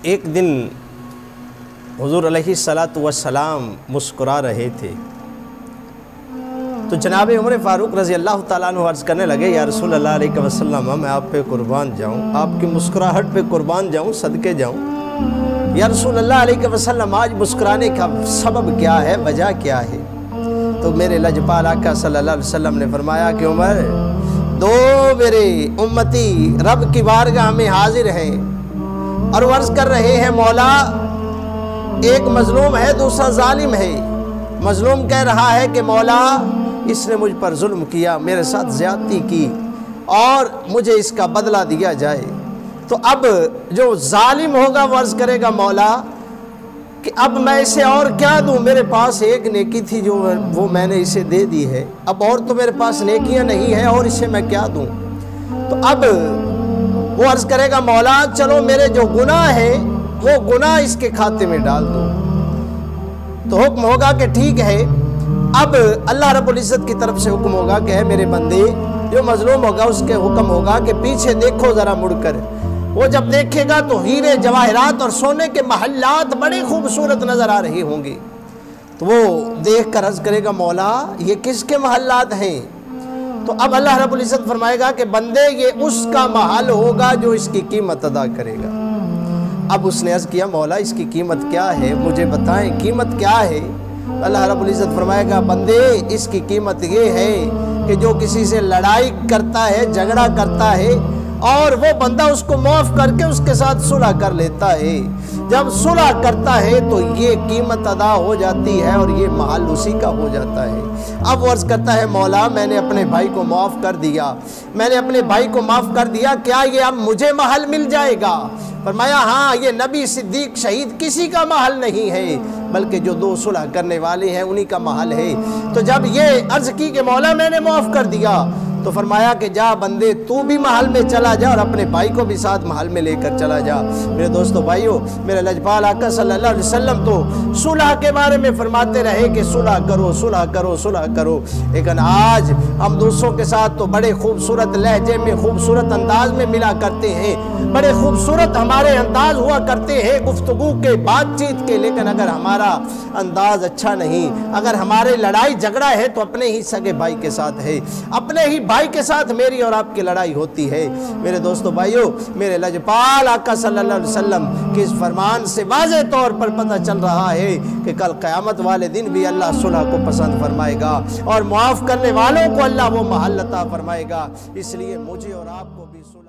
ایک دن حضور علیہ الصلاۃ والسلام مسکرا رہے تھے تو جناب عمر فاروق رضی اللہ تعالیٰ عنہ عرض کرنے لگے یا رسول اللہ علیہ وسلم میں آپ پہ قربان جاؤں، آپ کی مسکراہٹ پہ قربان جاؤں، صدقے جاؤں۔ یا رسول اللہ علیہ وسلم آج مسکرانے کا سبب کیا ہے، وجہ کیا ہے؟ تو میرے لجپال آقا صلی اللہ علیہ وسلم نے فرمایا کہ عمر، دو میرے امتی رب کی بارگاہ میں حاضر ہیں اور عرض کر رہے ہیں مولا ایک مظلوم ہے، دوسرا ظالم ہے۔ مظلوم کہہ رہا ہے کہ مولا اس نے مجھ پر ظلم کیا، میرے ساتھ زیادتی کی اور مجھے اس کا بدلہ دیا جائے۔ تو اب جو ظالم ہوگا وہ عرض کرے گا مولا کہ اب میں اسے اور کیا دوں، میرے پاس ایک نیکی تھی جو وہ میں نے اسے دے دی ہے، اب اور تو میرے پاس نیکیاں نہیں ہیں اور اسے میں کیا دوں۔ تو اب وہ عرض کرے گا مولا چلو میرے جو گناہ ہیں وہ گناہ اس کے کھاتے میں ڈال دو۔ تو حکم ہوگا کہ ٹھیک ہے، اب اللہ رب العزت کی طرف سے حکم ہوگا کہ اے میرے بندے، جو مظلوم ہوگا اس کے حکم ہوگا کہ پیچھے دیکھو ذرا مڑ کر۔ وہ جب دیکھے گا تو ہیرے جواہرات اور سونے کے محلات بڑے خوبصورت نظر آ رہے ہوں گے۔ تو وہ دیکھ کر عرض کرے گا مولا یہ کس کے محلات ہیں؟ تو اب اللہ رب العزت فرمائے گا کہ بندے یہ اس کا محل ہوگا جو اس کی قیمت ادا کرے گا۔ اب اس نے عرض کیا مولا اس کی قیمت کیا ہے، مجھے بتائیں قیمت کیا ہے؟ اللہ رب العزت فرمائے گا بندے اس کی قیمت یہ ہے کہ جو کسی سے لڑائی کرتا ہے، جھگڑا کرتا ہے اور وہ بندہ اس کو معاف کر کے اس کے ساتھ صلح کر لیتا ہے، جب صلح کرتا ہے تو یہ قیمت ادا ہو جاتی ہے اور یہ محل اسی کا ہو جاتا ہے۔ اب وہ عرض کرتا ہے مولا میں نے اپنے بھائی کو معاف کر دیا، میں نے اپنے بھائی کو معاف کر دیا، کیا یہ اب مجھے محل مل جائے گا؟ فرمایا ہاں، یہ نبی صدیق شہید کسی کا محل نہیں ہے بلکہ جو دو صلح کرنے والے ہیں انہی کا محل ہے۔ تو جب یہ عرض کی کہ مولا میں نے معاف کر دیا تو فرمایا کہ جا بندے تو بھی محل میں چلا جا اور اپنے بھائی کو بھی ساتھ محل میں لے کر چلا جا۔ میرے دوستو بھائیو، میرے لجپال آقا صلی اللہ علیہ وسلم تو صلح کے بارے میں فرماتے رہے کہ صلح کرو، صلح کرو، صلح کرو، لیکن آج ہم دوسروں کے ساتھ تو بڑے خوبصورت لہجے میں، خوبصورت انداز میں ملا کرتے ہیں، بڑے خوبصورت ہمارے انداز ہوا کرتے ہیں گفتگو کے، بات چیت کے، لیکن اگر ہمارا انداز اچھا نہیں، اگر ہمارے لڑائی جھگڑا ہے تو اپنے ہی سگے بھائی کے ساتھ ہے، اپنے ہی بھائی کے ساتھ میری اور آپ کی لڑائی ہوتی ہے۔ میرے دوستو بھائیو، میرے لجپال آقا صلی اللہ علیہ وسلم کے اس فرمان سے واضح طور پر پتہ چل رہا ہے کہ کل قیامت والے دن بھی اللہ صلح کو پسند فرمائے گا اور معاف کرنے والوں کو اللہ وہ محل عطا فرمائے گا۔ اس لیے مجھے اور آپ کو بھی صلح